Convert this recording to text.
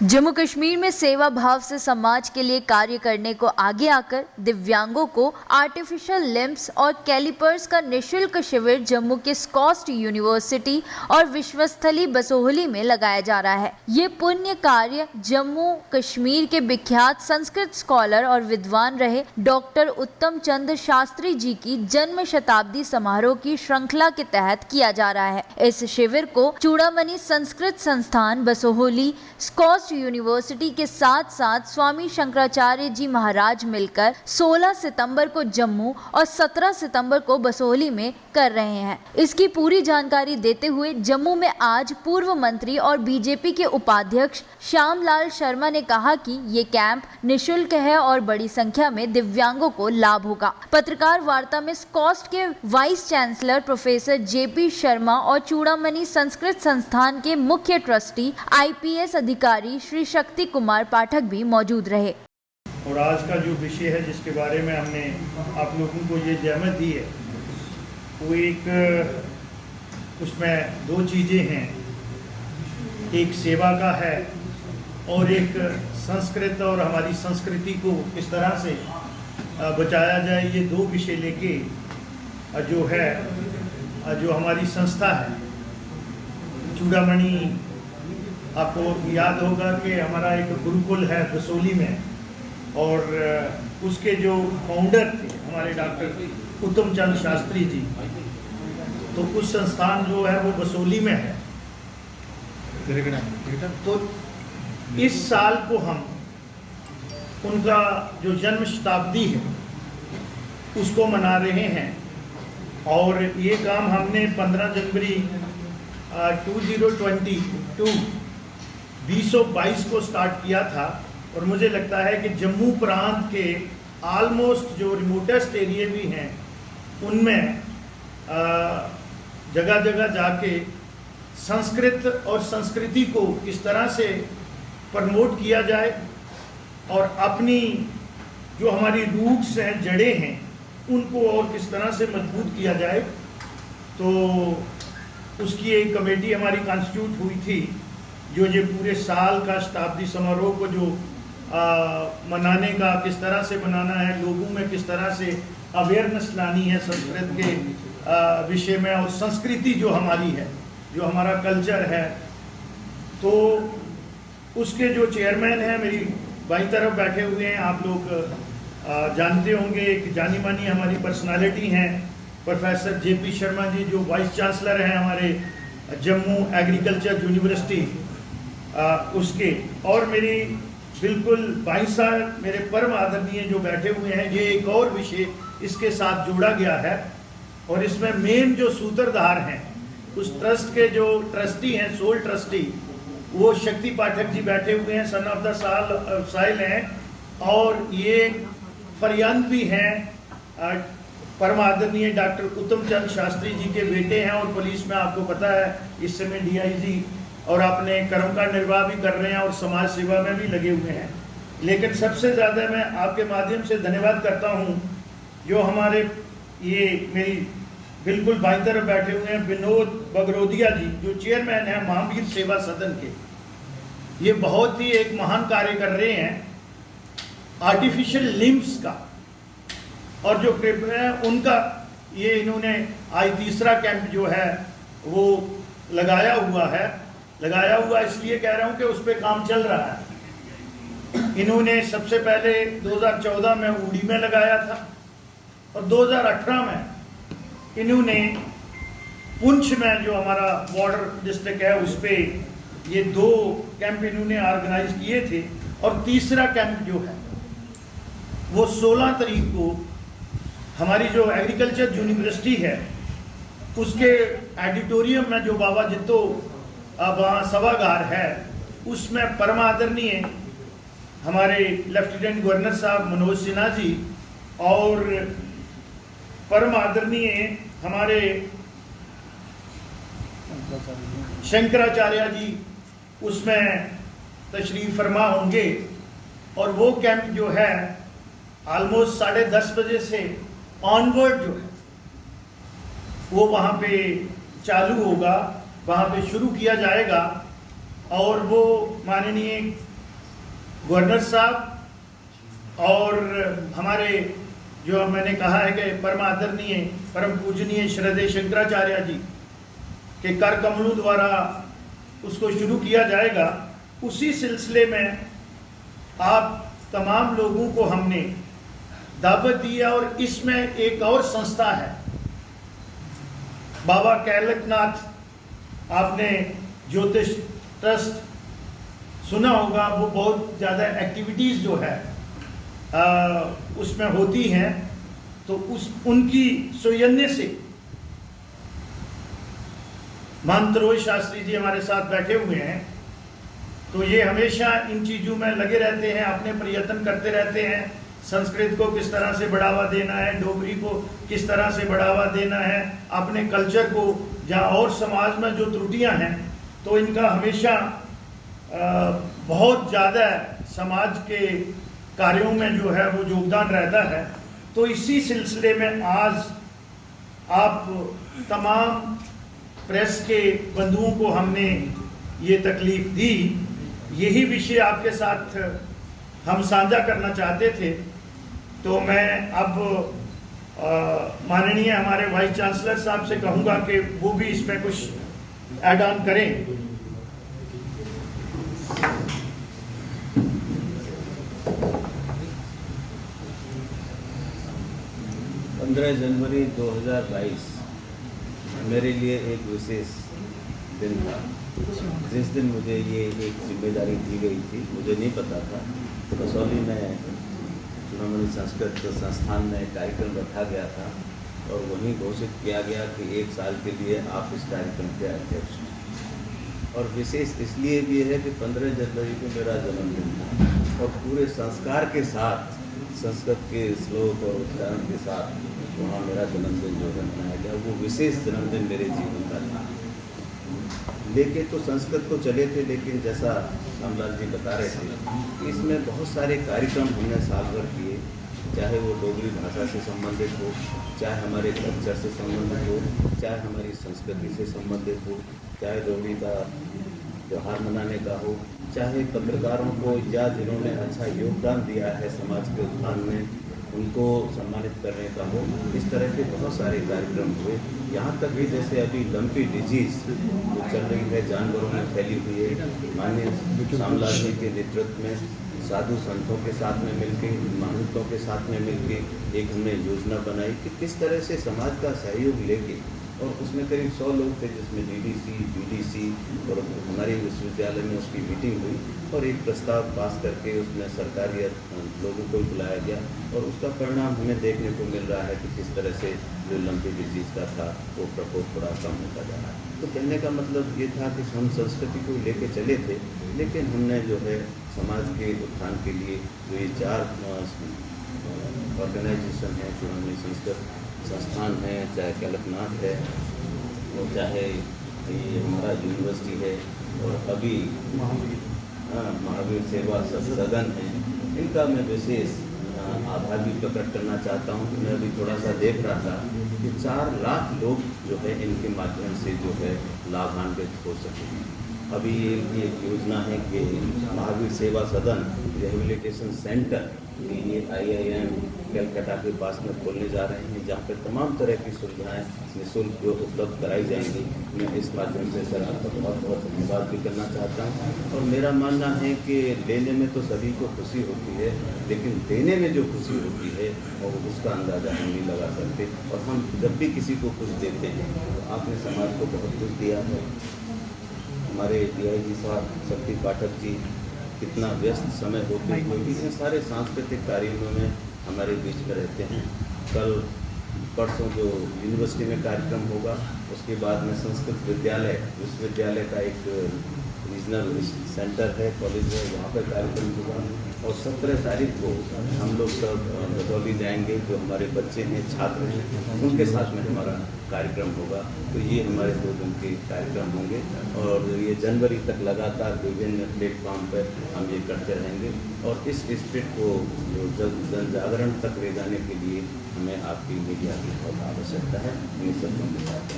जम्मू कश्मीर में सेवा भाव से समाज के लिए कार्य करने को आगे आकर दिव्यांगों को आर्टिफिशियल लिम्स और कैलिपर्स का निःशुल्क शिविर जम्मू के स्कॉस्ट यूनिवर्सिटी और विश्वस्थली बसोहली में लगाया जा रहा है। ये पुण्य कार्य जम्मू कश्मीर के विख्यात संस्कृत स्कॉलर और विद्वान रहे डॉक्टर उत्तम चंद शास्त्री जी की जन्म शताब्दी समारोह की श्रृंखला के तहत किया जा रहा है। इस शिविर को चूड़ामणि संस्कृत संस्थान बसोहली, स्कॉस्ट यूनिवर्सिटी के साथ साथ स्वामी शंकराचार्य जी महाराज मिलकर 16 सितंबर को जम्मू और 17 सितंबर को बसोहली में कर रहे हैं। इसकी पूरी जानकारी देते हुए जम्मू में आज पूर्व मंत्री और बीजेपी के उपाध्यक्ष श्यामलाल शर्मा ने कहा कि ये कैंप निःशुल्क है और बड़ी संख्या में दिव्यांगों को लाभ होगा। पत्रकार वार्ता में स्कॉस्ट के vice chancellor professor JP Sharma और चूड़ामणि संस्कृत संस्थान के मुख्य ट्रस्टी IPS अधिकारी श्री शक्ति कुमार पाठक भी मौजूद रहे। और आज का जो विषय है जिसके बारे में हमने आप लोगों को ये जहमत दी है वो एक उसमें दो चीज़ें हैं, एक सेवा का है और एक संस्कृत और हमारी संस्कृति को किस तरह से बचाया जाए। ये दो विषय लेके जो है जो हमारी संस्था है चूड़ामणि, आपको याद होगा कि हमारा एक गुरुकुल है बसोहली में और उसके जो फाउंडर थे हमारे डॉक्टर उत्तम चंद शास्त्री जी, तो उस संस्थान जो है वो बसोहली में है। तो इस साल को हम उनका जो जन्म शताब्दी है उसको मना रहे हैं और ये काम हमने 15 जनवरी 2022 को स्टार्ट किया था। और मुझे लगता है कि जम्मू प्रांत के ऑलमोस्ट जो रिमोटेस्ट एरिया भी हैं उनमें जगह जगह जाके संस्कृत और संस्कृति को किस तरह से प्रमोट किया जाए और अपनी जो हमारी रूट्स हैं, जड़ें हैं, उनको और किस तरह से मजबूत किया जाए। तो उसकी एक कमेटी हमारी कॉन्स्टिट्यूट हुई थी जो ये पूरे साल का शताब्दी समारोह को जो मनाने का किस तरह से मनाना है, लोगों में किस तरह से अवेयरनेस लानी है संस्कृत के विषय में और संस्कृति जो हमारी है, जो हमारा कल्चर है। तो उसके जो चेयरमैन हैं मेरी बाईं तरफ बैठे हुए हैं, आप लोग जानते होंगे, एक जानी मानी हमारी पर्सनालिटी हैं प्रोफेसर जेपी शर्मा जी जो वाइस चांसलर हैं हमारे जम्मू एग्रीकल्चर यूनिवर्सिटी उसके, और मेरी बिल्कुल बाईं साहब मेरे परम आदरणीय जो बैठे हुए हैं। ये एक और विषय इसके साथ जोड़ा गया है और इसमें मेन जो सूत्रधार हैं उस ट्रस्ट के जो ट्रस्टी हैं, सोल ट्रस्टी, वो शक्ति पाठक जी बैठे हुए हैं, सन ऑफ द साइल हैं। और ये फरियाद भी हैं परम आदरणीय डॉक्टर उत्तम चंद शास्त्री जी के बेटे हैं और पुलिस में आपको पता है इस समय DIG और अपने कर्म का निर्वाह भी कर रहे हैं और समाज सेवा में भी लगे हुए हैं। लेकिन सबसे ज़्यादा मैं आपके माध्यम से धन्यवाद करता हूं जो हमारे ये मेरी बिल्कुल बाईं तरफ बैठे हुए हैं विनोद बगरोदिया जी जो चेयरमैन हैं महावीर सेवा सदन के। ये बहुत ही एक महान कार्य कर रहे हैं आर्टिफिशियल लिम्स का, और जो है उनका ये इन्होंने आज तीसरा कैंप जो है वो लगाया हुआ इसलिए कह रहा हूँ कि उस पर काम चल रहा है। इन्होंने सबसे पहले 2014 में उड़ी में लगाया था और 2018 में इन्होंने पुंछ में जो हमारा बॉर्डर डिस्ट्रिक्ट है उस पर ये 2 कैंप इन्होंने ऑर्गेनाइज किए थे। और तीसरा कैंप जो है वो 16 तारीख को हमारी जो एग्रीकल्चर यूनिवर्सिटी है उसके एडिटोरियम में जो बाबा जित्तो वहाँ सभागार है उसमें परम आदरणीय हमारे लेफ्टिनेंट गवर्नर साहब मनोज सिन्हा जी और परम आदरणीय हमारे शंकराचार्य जी उसमें तशरीफ फरमा होंगे। और वो कैंप जो है ऑलमोस्ट 10:30 बजे से ऑनवर्ड जो है वो वहाँ पे चालू होगा, वहाँ पे शुरू किया जाएगा। और वो माननीय गवर्नर साहब और हमारे जो मैंने कहा है कि परम आदरणीय परम पूजनीय श्रद्धेय शंकराचार्य जी के कर कमलों द्वारा उसको शुरू किया जाएगा, उसी सिलसिले में आप तमाम लोगों को हमने दावत दी है। और इसमें एक और संस्था है बाबा कैलकनाथ, आपने ज्योतिष ट्रस्ट सुना होगा, वो बहुत ज़्यादा एक्टिविटीज़ जो है उसमें होती हैं। तो उनकी सौजन्य से मंत्रोज शास्त्री जी हमारे साथ बैठे हुए हैं, तो ये हमेशा इन चीज़ों में लगे रहते हैं, अपने प्रयत्न करते रहते हैं। संस्कृत को किस तरह से बढ़ावा देना है, डोगरी को किस तरह से बढ़ावा देना है, अपने कल्चर को, जहाँ और समाज में जो त्रुटियां हैं, तो इनका हमेशा बहुत ज़्यादा समाज के कार्यों में जो है वो योगदान रहता है। तो इसी सिलसिले में आज आप तमाम प्रेस के बंधुओं को हमने ये तकलीफ दी, यही विषय आपके साथ हम साझा करना चाहते थे। तो मैं अब माननीय हमारे वाइस चांसलर साहब से कहूँगा कि वो भी इसमें कुछ ऐड ऑन करें। 15 जनवरी 2022 मेरे लिए एक विशेष दिन था, जिस दिन मुझे ये एक जिम्मेदारी दी गई थी। मुझे नहीं पता था। कसौली में चूड़ामणि संस्कृत संस्थान में एक कार्यक्रम रखा गया था और वहीं घोषित किया गया कि 1 साल के लिए आप इस कार्यक्रम के अध्यक्ष हैं। और विशेष इसलिए भी है कि 15 जनवरी को मेरा जन्मदिन था और पूरे संस्कार के साथ, संस्कृत के श्लोक और उच्चारण के साथ वहाँ मेरा जन्मदिन जो है मनाया गया। वो विशेष जन्मदिन मेरे जीवन का था। लेके तो संस्कृत को चले थे, लेकिन जैसा रामलाल जी बता रहे थे, इसमें बहुत सारे कार्यक्रम हमने साल भर किए, चाहे वो डोगरी भाषा से संबंधित हो, चाहे हमारे कल्चर से संबंधित हो, चाहे हमारी संस्कृति से संबंधित हो, चाहे डोगरी का त्यौहार मनाने का हो, चाहे पत्रकारों को या जिन्होंने अच्छा योगदान दिया है समाज के उत्थान में, उनको सम्मानित करने का हो। इस तरह के बहुत सारे कार्यक्रम हुए। यहाँ तक कि जैसे अभी लंपी डिजीज जो चल रही है, जानवरों में फैली हुई है, माननीय रामलाल जी के नेतृत्व में साधु संतों के साथ में मिलकर, महंतों के साथ में मिलकर एक हमने योजना बनाई कि किस तरह से समाज का सहयोग लेके, और उसमें करीब 100 लोग थे, जिसमें डीडीसी, बीडीसी और हमारे विश्वविद्यालय में उसकी मीटिंग हुई और एक प्रस्ताव पास करके उसमें सरकारी लोगों को बुलाया गया और उसका परिणाम हमें देखने को मिल रहा है कि किस तरह से जो लंपी डिजीज का था वो प्रकोप थोड़ा कम होता जा रहा है। तो कहने का मतलब ये था कि हम संस्कृति को लेके चले थे, लेकिन हमने जो है समाज के उत्थान के लिए जो ये 4 ऑर्गेनाइजेशन है, चूड़ामणि संस्कृत संस्थान है, चाहे कैलकनाथ है और चाहे ये हमारा यूनिवर्सिटी है और अभी महावीर सेवा सदन है, इनका मैं विशेष आभार भी प्रकट करना चाहता हूँ। मैं अभी थोड़ा सा देख रहा था कि 4 लाख लोग जो है इनके माध्यम से जो है लाभान्वित हो सके। अभी ये योजना है कि महावीर सेवा सदन रिहेबिलिटेशन सेंटर ये IIM कलकत्ता के पास में खोलने जा रहे हैं, जहाँ पर तमाम तरह की सुविधाएं निःशुल्क जो उपलब्ध कराई जाएंगी। मैं इस माध्यम से सर आपका बहुत बहुत धन्यवाद भी करना चाहता हूँ। और मेरा मानना है कि लेने में तो सभी को खुशी होती है, लेकिन देने में जो खुशी होती है और उसका अंदाज़ा हम नहीं लगा सकते। और हम जब भी किसी को कुछ देते हैं तो आपने समाज को बहुत कुछ दिया है। हमारे DIG साहब शक्ति पाठक जी कितना व्यस्त समय होते हुए भी इन सारे सांस्कृतिक कार्यों में हमारे बीच में रहते हैं। कल परसों जो यूनिवर्सिटी में कार्यक्रम होगा, उसके बाद में संस्कृत विश्वविद्यालय का एक रीजनल सेंटर है, कॉलेज है, वहाँ पर कार्यक्रम होगा। और 17 तारीख को हम लोग सब कसौली जाएंगे, जो हमारे बच्चे हैं, छात्र हैं, उनके साथ में हमारा कार्यक्रम होगा। तो ये हमारे 2 दिन के कार्यक्रम होंगे और ये जनवरी तक लगातार विभिन्न प्लेटफॉर्म पर हम ये करते रहेंगे। और इस स्पिरिट को जो जन जागरण तक ले जाने के लिए हमें आपकी मीडिया की बहुत आवश्यकता है। इन सब के साथ